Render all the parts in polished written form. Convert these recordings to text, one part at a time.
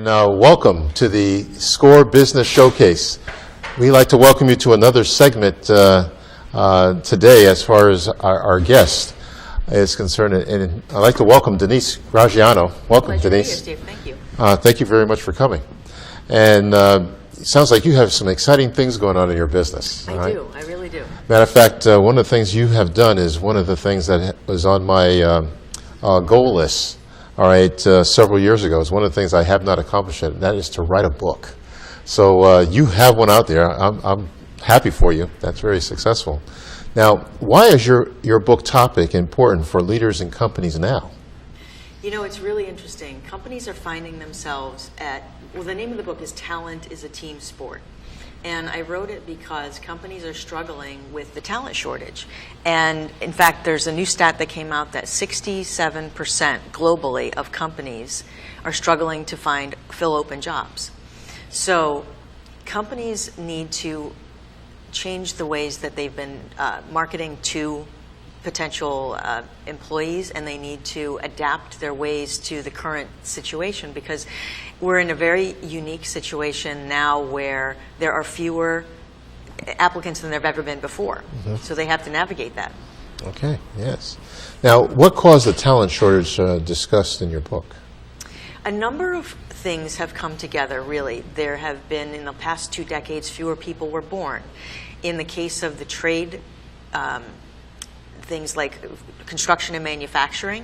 welcome to the SCORE Business Showcase. We'd like to welcome you to another segment today as far as our guest is concerned. And I'd like to welcome Denise Graziano. Welcome, Denise. Steve. Thank you. Thank you very much for coming. And it sounds like you have some exciting things going on in your business. I do. I really do. Matter of fact, one of the things you have done is one of the things that was on my goal list, several years ago. It's one of the things I have not accomplished yet, and that is to write a book. So you have one out there. I'm happy for you. That's very successful. Now, why is your book topic important for leaders in companies now? You know, it's really interesting. Companies are finding themselves the name of the book is Talent is a Team Sport. And I wrote it because companies are struggling with the talent shortage. And in fact, there's a new stat that came out that 67% globally of companies are struggling to fill open jobs. So companies need to change the ways that they've been marketing to potential employees, and they need to adapt their ways to the current situation, because we're in a very unique situation now where there are fewer applicants than there have ever been before. Mm-hmm. So they have to navigate that. Okay, yes. Now, what caused the talent shortage discussed in your book? A number of things have come together, really. There have been, in the past 2 decades, fewer people were born. In the case of the trade, things like construction and manufacturing,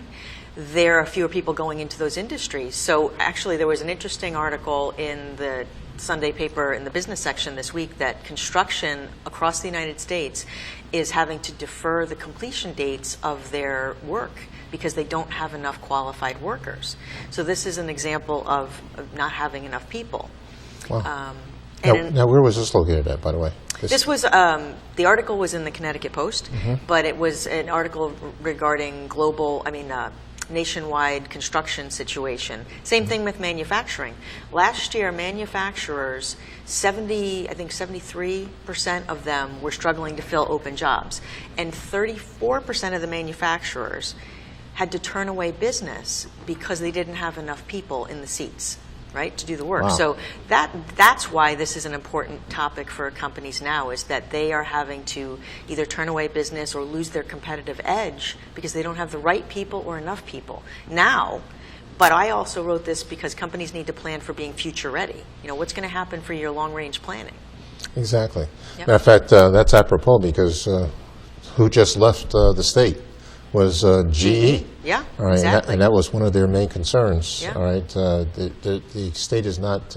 there are fewer people going into those industries. So actually there was an interesting article in the Sunday paper in the business section this week that construction across the United States is having to defer the completion dates of their work because they don't have enough qualified workers. So this is an example of not having enough people. Wow. Now, where was this located at, by the way? This was, the article was in the Connecticut Post, mm-hmm. but it was an article regarding nationwide construction situation. Same mm-hmm. thing with manufacturing. Last year, manufacturers, 73% of them were struggling to fill open jobs. And 34% of the manufacturers had to turn away business because they didn't have enough people in the seats, right, to do the work. Wow. So that's why this is an important topic for companies now, is that they are having to either turn away business or lose their competitive edge because they don't have the right people or enough people now. But I also wrote this because companies need to plan for being future ready. You know, what's going to happen for your long range planning? Exactly. Yep. Matter of fact, that's apropos because who just left the state was GE. Yeah, all right, exactly. And that was one of their main concerns. Yeah. All right, the state is not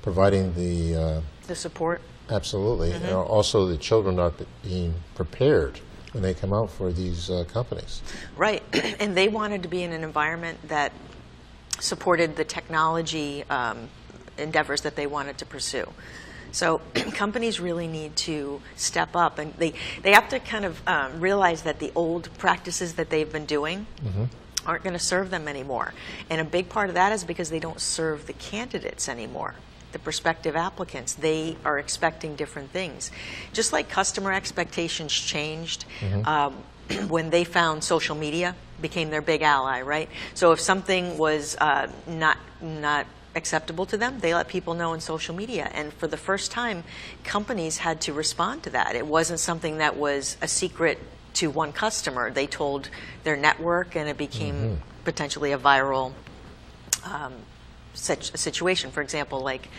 providing the support. Absolutely. Mm-hmm. And also, the children are being prepared when they come out for these companies. Right, and they wanted to be in an environment that supported the technology endeavors that they wanted to pursue. So companies really need to step up, and they have to kind of realize that the old practices that they've been doing mm-hmm. aren't going to serve them anymore. And a big part of that is because they don't serve the candidates anymore, the prospective applicants. They are expecting different things. Just like customer expectations changed mm-hmm. When they found social media became their big ally, right? So if something was not acceptable to them, they let people know in social media. And for the first time, companies had to respond to that. It wasn't something that was a secret to one customer. They told their network, and it became mm-hmm. potentially a viral situation. For example, like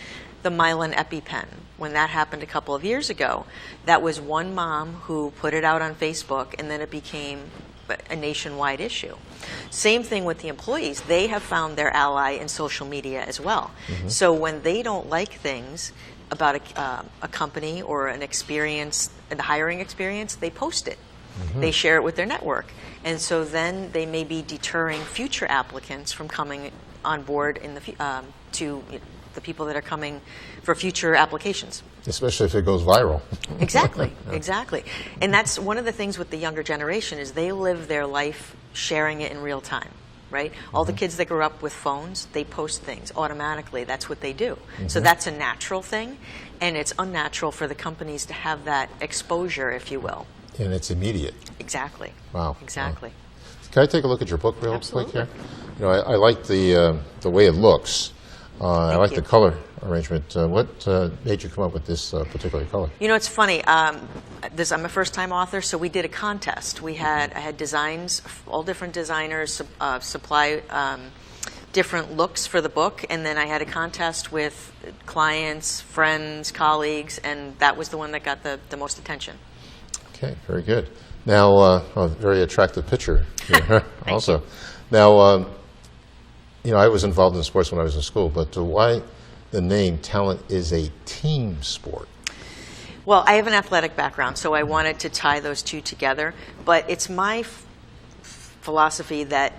the Mylan EpiPen. When that happened a couple of years ago, that was one mom who put it out on Facebook, and then it became a nationwide issue. Same thing with the employees. They have found their ally in social media as well. Mm-hmm. So when they don't like things about a company or an experience, the hiring experience, they post it. Mm-hmm. They share it with their network. And so then they may be deterring future applicants from coming on board in to the people that are coming for future applications. Especially if it goes viral. Exactly, exactly. And that's one of the things with the younger generation is they live their life sharing it in real time, right? Mm-hmm. All the kids that grew up with phones, they post things automatically. That's what they do. Mm-hmm. So that's a natural thing, and it's unnatural for the companies to have that exposure, if you will. And it's immediate. Exactly. Wow. Exactly. Wow. Can I take a look at your book real Absolutely. quick here? You know, I like the way it looks. I like the color arrangement. What made you come up with this particular color? You know, it's funny. I'm a first-time author, so we did a contest. I had designs, all different designers supply different looks for the book, and then I had a contest with clients, friends, colleagues, and that was the one that got the most attention. Okay, very good. Now, a very attractive picture here also. You. Now, I was involved in sports when I was in school, but why the name Talent is a Team Sport? Well, I have an athletic background, so I wanted to tie those two together, but it's my philosophy that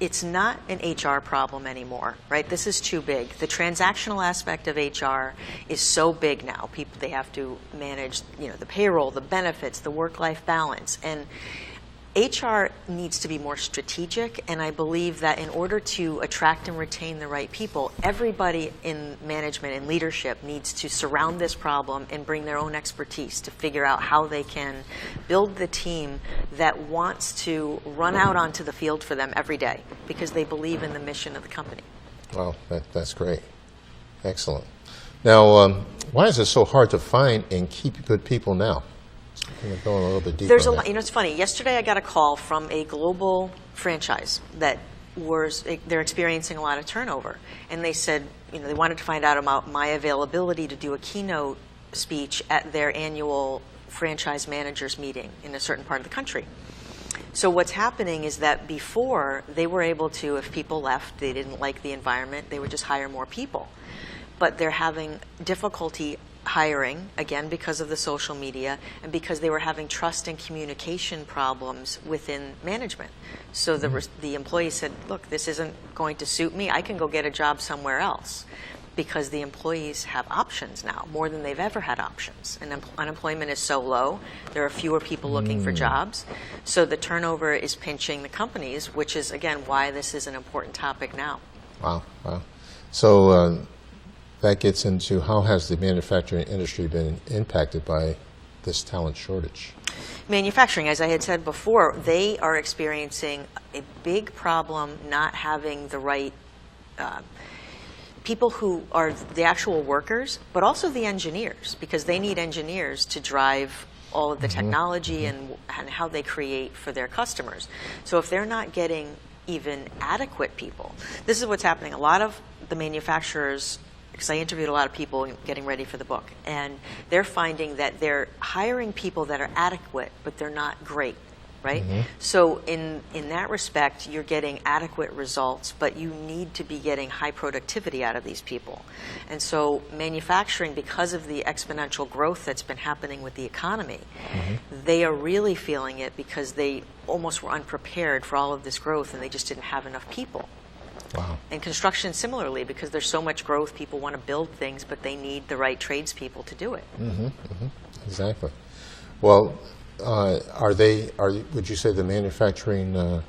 it's not an HR problem anymore, right? This is too big. The transactional aspect of HR is so big now. They have to manage, the payroll, the benefits, the work-life balance, and HR needs to be more strategic, and I believe that in order to attract and retain the right people, everybody in management and leadership needs to surround this problem and bring their own expertise to figure out how they can build the team that wants to run out onto the field for them every day because they believe in the mission of the company. Wow, that's great. Excellent. Now, why is it so hard to find and keep good people now? Going a little bit deeper. There's a lot. It's funny. Yesterday, I got a call from a global franchise that they're experiencing a lot of turnover, and they said, they wanted to find out about my availability to do a keynote speech at their annual franchise managers meeting in a certain part of the country. So what's happening is that before they were able to, if people left, they didn't like the environment, they would just hire more people, but they're having difficulty hiring, again, because of the social media and because they were having trust and communication problems within management. So the employees said, look, this isn't going to suit me. I can go get a job somewhere else, because the employees have options now, more than they've ever had options. And unemployment is so low, there are fewer people looking for jobs. So the turnover is pinching the companies, which is, again, why this is an important topic now. Wow. So that gets into how has the manufacturing industry been impacted by this talent shortage? Manufacturing, as I had said before, they are experiencing a big problem not having the right people who are the actual workers, but also the engineers, because they need engineers to drive all of the technology and how they create for their customers. So if they're not getting even adequate people, this is what's happening. A lot of the manufacturers, because I interviewed a lot of people getting ready for the book, and they're finding that they're hiring people that are adequate, but they're not great, right? So in that respect, you're getting adequate results, but you need to be getting high productivity out of these people. And so manufacturing, because of the exponential growth that's been happening with the economy, they are really feeling it because they almost were unprepared for all of this growth, and they just didn't have enough people. Wow. And construction similarly, because there's so much growth, people want to build things, but they need the right tradespeople to do it. Exactly. Well, would you say the manufacturing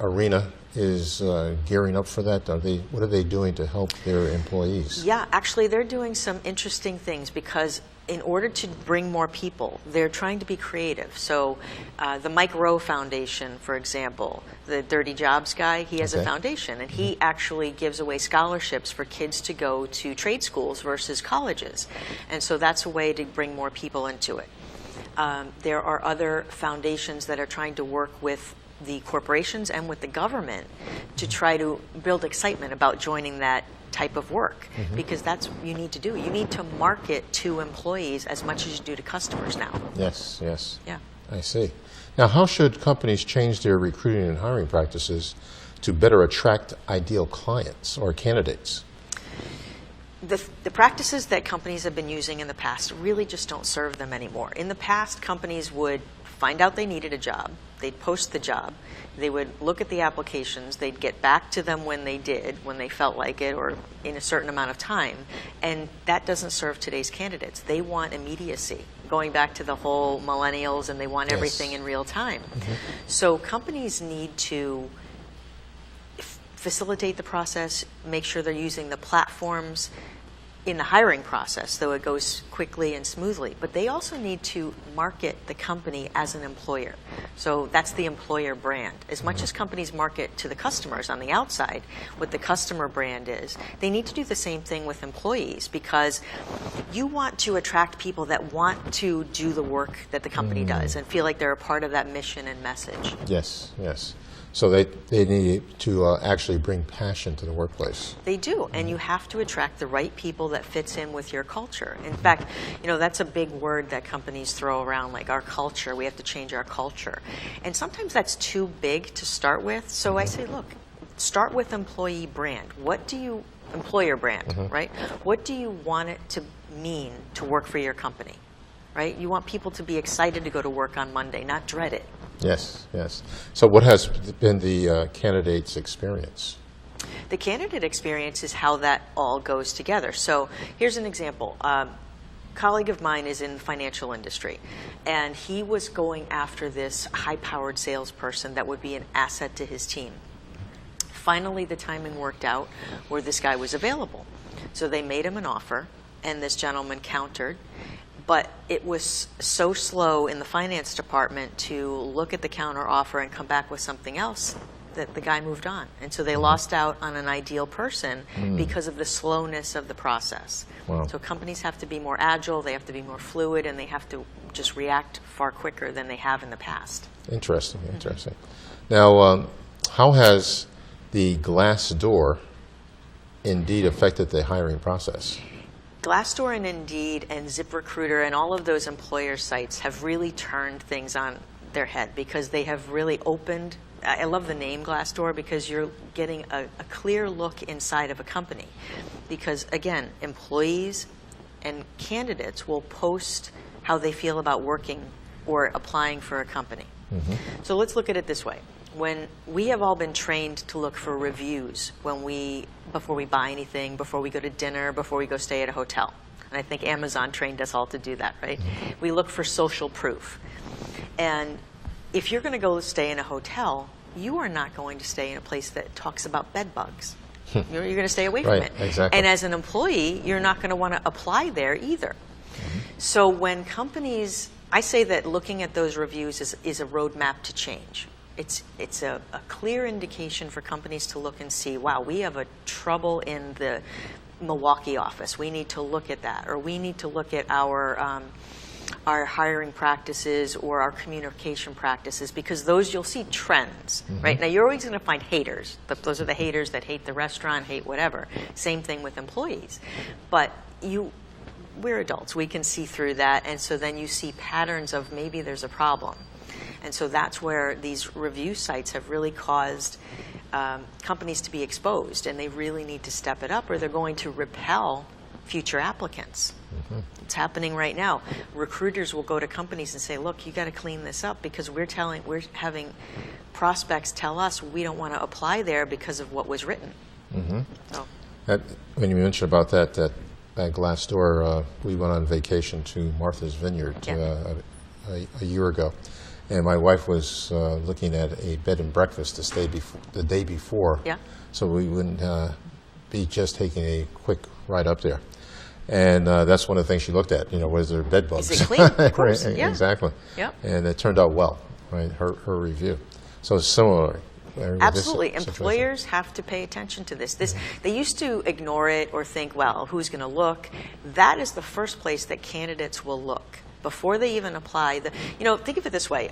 arena is gearing up for that? What are they doing to help their employees? Yeah, actually they're doing some interesting things, because in order to bring more people, they're trying to be creative. So the Mike Rowe Foundation, for example, the Dirty Jobs guy, he has a foundation, and he actually gives away scholarships for kids to go to trade schools versus colleges. And so that's a way to bring more people into it. There are other foundations that are trying to work with the corporations and with the government to try to build excitement about joining that type of work, because that's what you need to do. You need to market to employees as much as you do to customers now. Yes. Yeah. I see. Now, how should companies change their recruiting and hiring practices to better attract ideal clients or candidates? The practices that companies have been using in the past really just don't serve them anymore. In the past, companies would find out they needed a job, they'd post the job, they would look at the applications, they'd get back to them when they did, when they felt like it, or in a certain amount of time, and that doesn't serve today's candidates. They want immediacy, going back to the whole millennials, and they want everything in real time. So companies need to facilitate the process, make sure they're using the platforms in the hiring process, so it goes quickly and smoothly. But they also need to market the company as an employer. So that's the employer brand. As much as companies market to the customers on the outside, what the customer brand is, they need to do the same thing with employees, because you want to attract people that want to do the work that the company does and feel like they're a part of that mission and message. Yes, yes. So they need to actually bring passion to the workplace. They do, and you have to attract the right people that fits in with your culture. In fact, that's a big word that companies throw around, like our culture. We have to change our culture. And sometimes that's too big to start with. So I say, look, start with employee brand. Employer brand, right? What do you want it to mean to work for your company, right? You want people to be excited to go to work on Monday, not dread it. Yes, yes. So what has been the candidate's experience? The candidate experience is how that all goes together. So here's an example. A colleague of mine is in the financial industry, and he was going after this high-powered salesperson that would be an asset to his team. Finally, the timing worked out where this guy was available. So they made him an offer, and this gentleman countered. But it was so slow in the finance department to look at the counter offer and come back with something else that the guy moved on. And so they lost out on an ideal person because of the slowness of the process. Wow. So companies have to be more agile, they have to be more fluid, and they have to just react far quicker than they have in the past. Interesting, interesting. Now, how has the glass door indeed affected the hiring process? Glassdoor and Indeed and ZipRecruiter and all of those employer sites have really turned things on their head, because they have really opened. I love the name Glassdoor, because you're getting a clear look inside of a company. Because again, employees and candidates will post how they feel about working or applying for a company. So let's look at it this way. When we have all been trained to look for reviews before we buy anything, before we go to dinner, before we go stay at a hotel. And I think Amazon trained us all to do that, right? We look for social proof. And if you're going to go stay in a hotel, you are not going to stay in a place that talks about bed bugs. You're going to stay away from it. Exactly. And as an employee, you're not going to want to apply there either. So when companies, I say that looking at those reviews is a roadmap to change. It's a clear indication for companies to look and see, wow, we have a trouble in the Milwaukee office. We need to look at that. Or we need to look at our hiring practices or our communication practices, because those you'll see trends, right? Now, you're always going to find haters. Those are the haters that hate the restaurant, hate whatever. Same thing with employees. But we're adults. We can see through that. And so then you see patterns of maybe there's a problem. And so that's where these review sites have really caused companies to be exposed, and they really need to step it up, or they're going to repel future applicants. It's happening right now. Recruiters will go to companies and say, look, you got to clean this up, because we're having prospects tell us we don't want to apply there because of what was written. So. When you mentioned about that Glassdoor, we went on vacation to Martha's Vineyard a year ago. And my wife was looking at a bed and breakfast to stay the day before, so we wouldn't be just taking a quick ride up there. And that's one of the things she looked at. Was there bed bugs? Is it clean? Of course. Right, yeah. Exactly. Yep. And it turned out well. Right, her review. So it's similar. Absolutely. Employers have to pay attention to this. They used to ignore it or think, well, who's going to look? That is the first place that candidates will look. Before they even apply, think of it this way.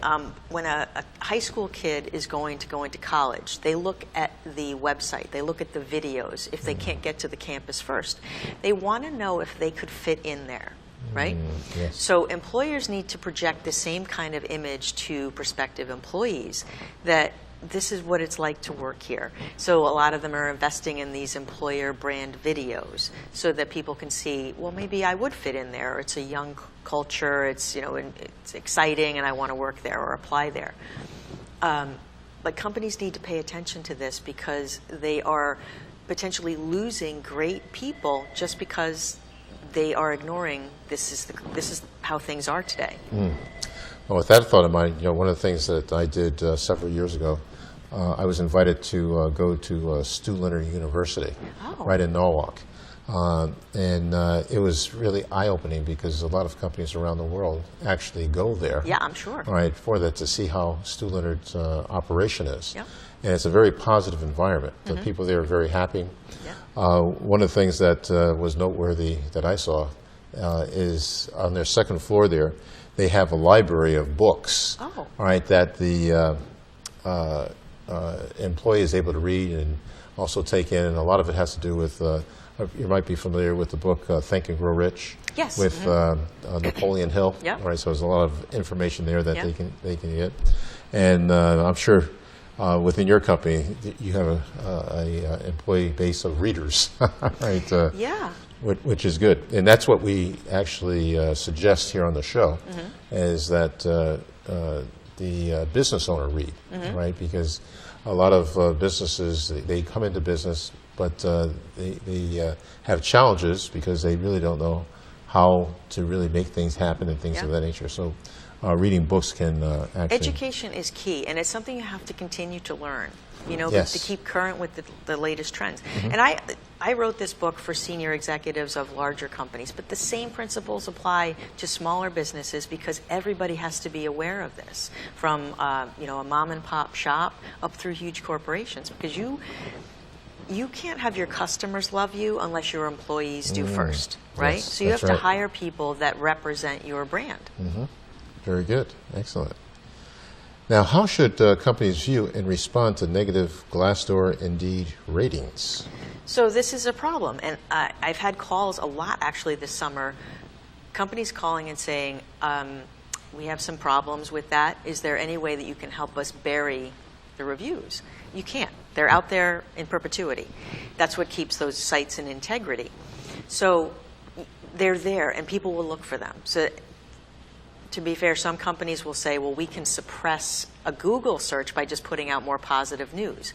When a high school kid is going to go into college, they look at the website, they look at the videos, if they can't get to the campus first. They want to know if they could fit in there, right? Yes. So employers need to project the same kind of image to prospective employees, that this is what it's like to work here. So a lot of them are investing in these employer brand videos so that people can see, well, maybe I would fit in there. It's a young culture. It's it's exciting, and I want to work there or apply there. But companies need to pay attention to this, because they are potentially losing great people just because they are ignoring this is how things are today. Well, with that thought in mind, one of the things that I did several years ago, I was invited to go to Stu Leonard University, right in Norwalk. It was really eye-opening because a lot of companies around the world actually go there. Yeah, I'm sure. All right, for that to see how Stu Leonard's operation is. Yeah. And it's a very positive environment. The people there are very happy. Yeah. One of the things that was noteworthy that I saw is on their second floor there, they have a library of books. Oh. All right, that the employee is able to read and also take in, and a lot of it has to do with, you might be familiar with the book Think and Grow Rich. Yes. With Napoleon Hill. Yeah. All right, so there's a lot of information there that Yeah. they can get. And I'm sure within your company, you have a employee base of readers, right? Yeah. Which is good, and that's what we actually suggest here on the show, is that the business owner read, right? Because a lot of businesses, they come into business, but they have challenges because they really don't know how to really make things happen and things of that nature. So reading books can actually... Education is key, and it's something you have to continue to learn, you know, Yes. to keep current with the latest trends. And I wrote this book for senior executives of larger companies, but the same principles apply to smaller businesses because everybody has to be aware of this, from you know, a mom and pop shop up through huge corporations, because you can't have your customers love you unless your employees do first, right? Yes, so you have that's to right. hire people that represent your brand. Very good. Excellent. Now, how should companies view and respond to negative Glassdoor Indeed ratings? So this is a problem, and I've had calls a lot actually this summer, companies calling and saying, we have some problems with that. Is there any way that you can help us bury the reviews? You can't. They're out there in perpetuity. That's what keeps those sites in integrity. So they're there, and people will look for them. So to be fair, some companies will say, well, we can suppress a Google search by just putting out more positive news.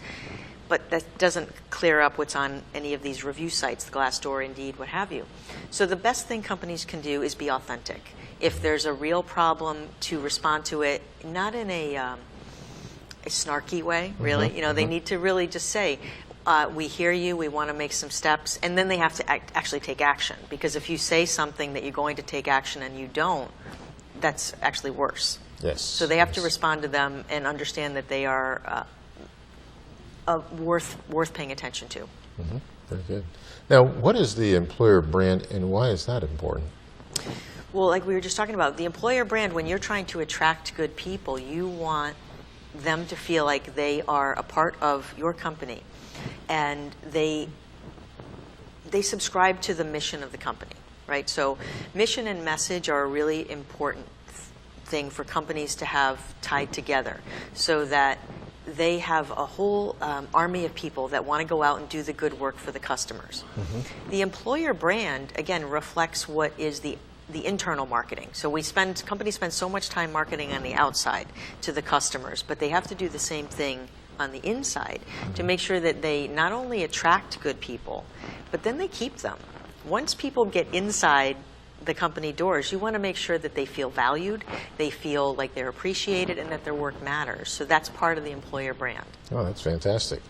But that doesn't clear up what's on any of these review sites, Glassdoor, Indeed, what have you. So the best thing companies can do is be authentic. If there's a real problem, to respond to it, not in a snarky way, really. You know, they need to really just say, we hear you, we want to make some steps, and then they have to actually take action. Because if you say something that you're going to take action and you don't, that's actually worse. Yes. So they have to respond to them and understand that they are worth paying attention to. Very good. Now, what is the employer brand, and why is that important? Well, like we were just talking about, the employer brand, when you're trying to attract good people, you want them to feel like they are a part of your company, and they subscribe to the mission of the company, right? So mission and message are a really important thing for companies to have tied together, so that they have a whole army of people that want to go out and do the good work for the customers. The employer brand, again, reflects what is the internal marketing. So companies spend so much time marketing on the outside to the customers, but they have to do the same thing on the inside to make sure that they not only attract good people, but then they keep them. Once people get inside the company doors, you want to make sure that they feel valued, they feel like they're appreciated, and that their work matters. So that's part of the employer brand. Oh, that's fantastic.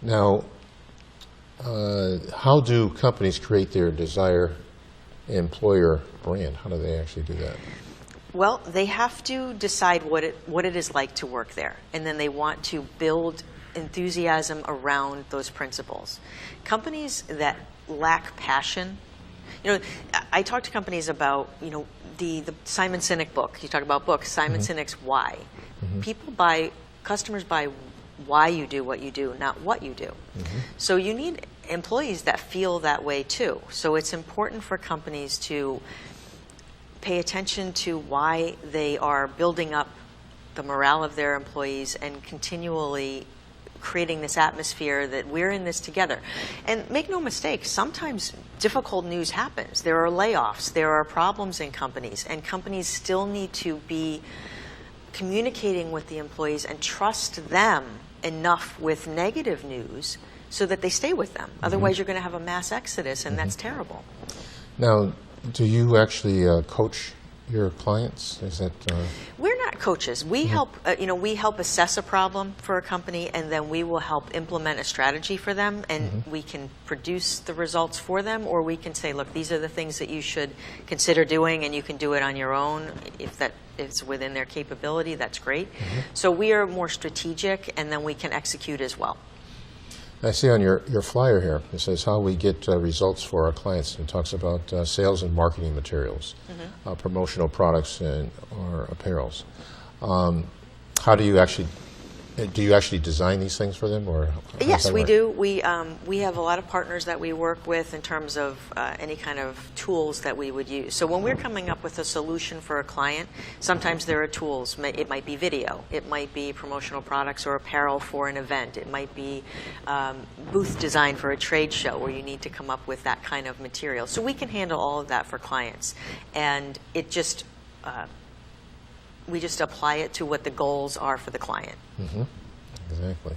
Now, how do companies create their desired employer brand? How do they actually do that? Well, they have to decide what it is like to work there, and then they want to build enthusiasm around those principles. Companies that lack passion, you know, I talk to companies about, you know, the Simon Sinek book. You talk about books, Simon Sinek's Why. Customers buy why you do what you do, not what you do. So you need employees that feel that way too. So it's important for companies to pay attention to why they are building up the morale of their employees and continually creating this atmosphere that we're in this together. And make no mistake, sometimes difficult news happens. There are layoffs, there are problems in companies, and companies still need to be communicating with the employees and trust them enough with negative news so that they stay with them. Otherwise, you're going to have a mass exodus, and that's terrible. Now, do you actually coach your clients? Is that We're not coaches. We help, we help assess a problem for a company, and then we will help implement a strategy for them, and we can produce the results for them, or we can say, look, these are the things that you should consider doing, and you can do it on your own. If that is within their capability, that's great. So we are more strategic, and then we can execute as well. I see on your flyer here, it says how we get results for our clients. It talks about sales and marketing materials, promotional products or apparels. How do you actually design these things for them? Or yes, we do. We have a lot of partners that we work with in terms of any kind of tools that we would use. So when we're coming up with a solution for a client, sometimes there are tools. It might be video. It might be promotional products or apparel for an event. It might be booth design for a trade show where you need to come up with that kind of material. So we can handle all of that for clients. And it just we just apply it to what the goals are for the client. Exactly.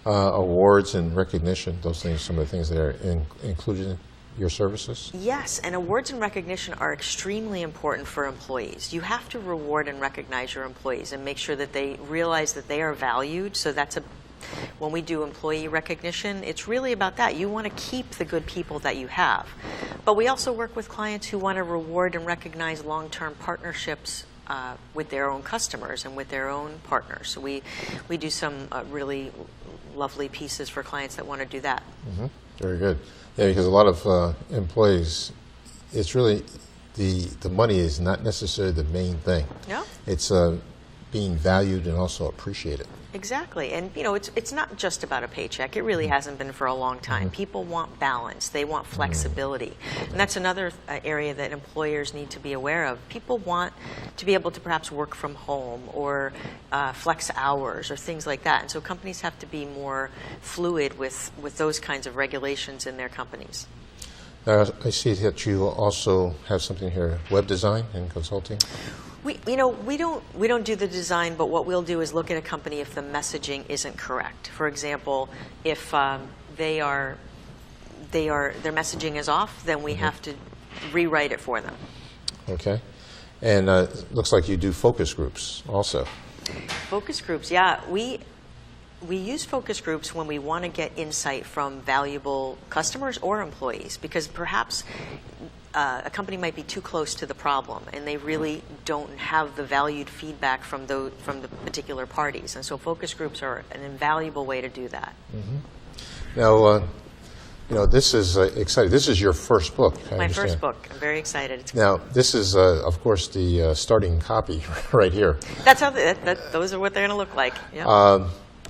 Awards and recognition, those things, some of the things that are included in your services? Yes, and awards and recognition are extremely important for employees. You have to reward and recognize your employees and make sure that they realize that they are valued. So that's when we do employee recognition, it's really about that. You want to keep the good people that you have. But we also work with clients who want to reward and recognize long-term partnerships with their own customers and with their own partners. So we do some really lovely pieces for clients that want to do that. Very good. Yeah, because a lot of employees, it's really the money is not necessarily the main thing. No. It's being valued and also appreciated. Exactly. And, it's not just about a paycheck. It really hasn't been for a long time. People want balance. They want flexibility. And that's another area that employers need to be aware of. People want to be able to perhaps work from home or flex hours or things like that. And so companies have to be more fluid with those kinds of regulations in their companies. I see that you also have something here, web design and consulting. We don't do the design, but what we'll do is look at a company if the messaging isn't correct. For example, if their messaging is off, then we have to rewrite it for them. Okay, and it looks like you do focus groups also. Focus groups, yeah. We use focus groups when we want to get insight from valuable customers or employees, because perhaps a company might be too close to the problem and they really don't have the valued feedback from the particular parties. And so focus groups are an invaluable way to do that. Now, this is exciting. This is your first book, I My understand. first book. I'm very excited. Now, this is, of course, the starting copy right here. That's how those are what they're going to look like. Yep.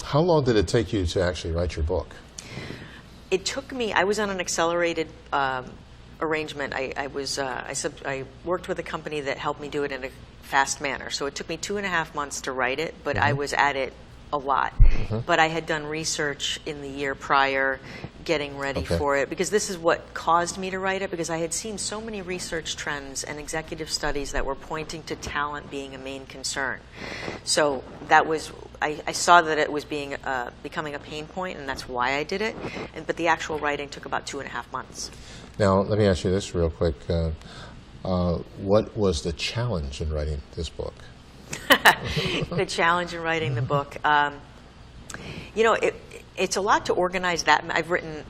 How long did it take you to actually write your book? It took me, I was on an accelerated arrangement. I worked with a company that helped me do it in a fast manner. So it took me 2.5 months to write it, but I was at it a lot. But I had done research in the year prior, getting ready for it, because this is what caused me to write it, because I had seen so many research trends and executive studies that were pointing to talent being a main concern. So that was, I saw that it was becoming a pain point, and that's why I did it. But the actual writing took about 2.5 months. Now, let me ask you this real quick. What was the challenge in writing this book? The challenge in writing the book. It's a lot to organize that. I've written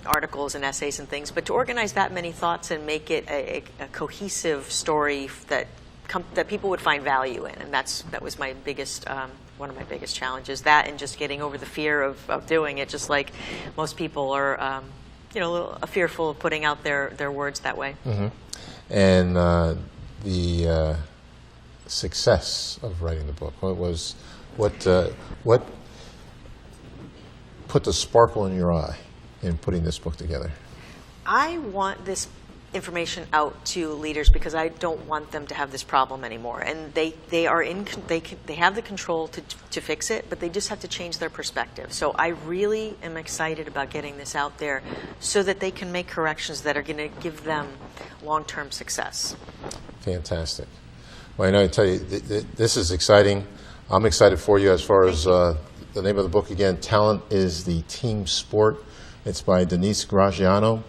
articles and essays and things, but to organize that many thoughts and make it a cohesive story that people would find value in, and that was my biggest, one of my biggest challenges. That and just getting over the fear of doing it, just like most people are, a little fearful of putting out their words that way. And the success of writing the book, what put the sparkle in your eye in putting this book together? I want this information out to leaders because I don't want them to have this problem anymore. And they have the control to fix it, but they just have to change their perspective. So I really am excited about getting this out there so that they can make corrections that are going to give them long-term success. Fantastic. Well, I know I tell you, this is exciting. I'm excited for you as far as the name of the book again, Talent is the Team Sport. It's by Denise Graziano,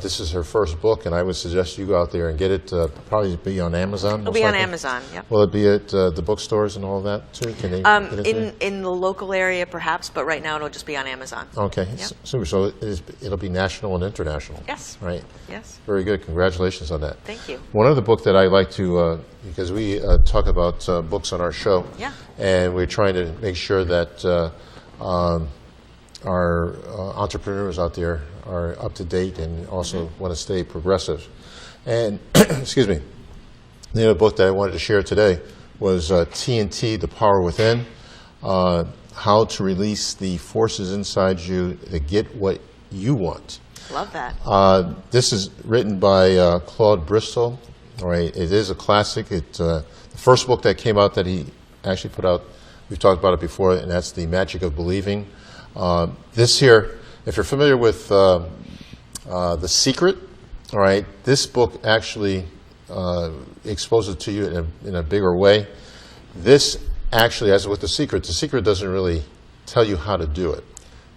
This is her first book, and I would suggest you go out there and get it. Probably be on Amazon. It'll be on Amazon, yep. Will it be at the bookstores and all that too? Can they get it there? In the local area, perhaps, but right now it'll just be on Amazon. Okay, Yep. super. So it'll be national and international. Yes. Right. Yes. Very good. Congratulations on that. Thank you. One other book that I like to, because we talk about books on our show, Yeah. and we're trying to make sure that our entrepreneurs out there are up to date and also want to stay progressive. And, excuse me, the other book that I wanted to share today was TNT, The Power Within, How to Release the Forces Inside You to Get What You Want. Love that. This is written by Claude Bristol. All right, it is a classic. It's the first book that came out that he actually put out. We've talked about it before, and that's The Magic of Believing. This here, if you're familiar with The Secret, all right, this book actually exposes it to you in a bigger way. This actually, as with The Secret doesn't really tell you how to do it.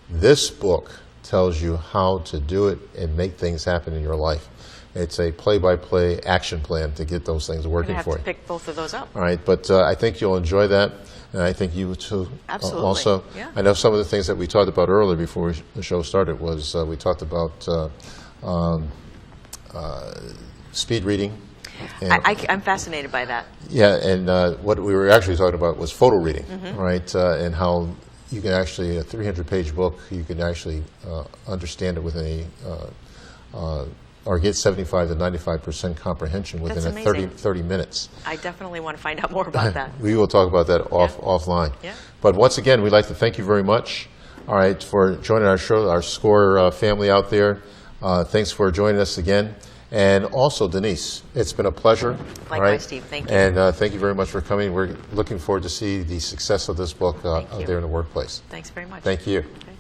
This book tells you how to do it and make things happen in your life. It's a play-by-play action plan to get those things working for you. I'm going to have to pick both of those up. All right, but I think you'll enjoy that, and I think you too. Absolutely. Also, yeah. I know some of the things that we talked about earlier before the show started was we talked about speed reading. And, I'm fascinated by that. yeah, and what we were actually talking about was photo reading, right? And how you can actually, a 300-page book, you can actually understand it within or get 75 to 95% comprehension within That's 30 minutes. I definitely want to find out more about that. We will talk about that offline. Yeah. But once again, we'd like to thank you very much, all right, for joining our show, our SCORE family out there. Thanks for joining us again. And also, Denise, it's been a pleasure. Likewise, all right? Steve. Thank you. And thank you very much for coming. We're looking forward to see the success of this book out you. there in the workplace. Thanks very much. Thank you. Okay.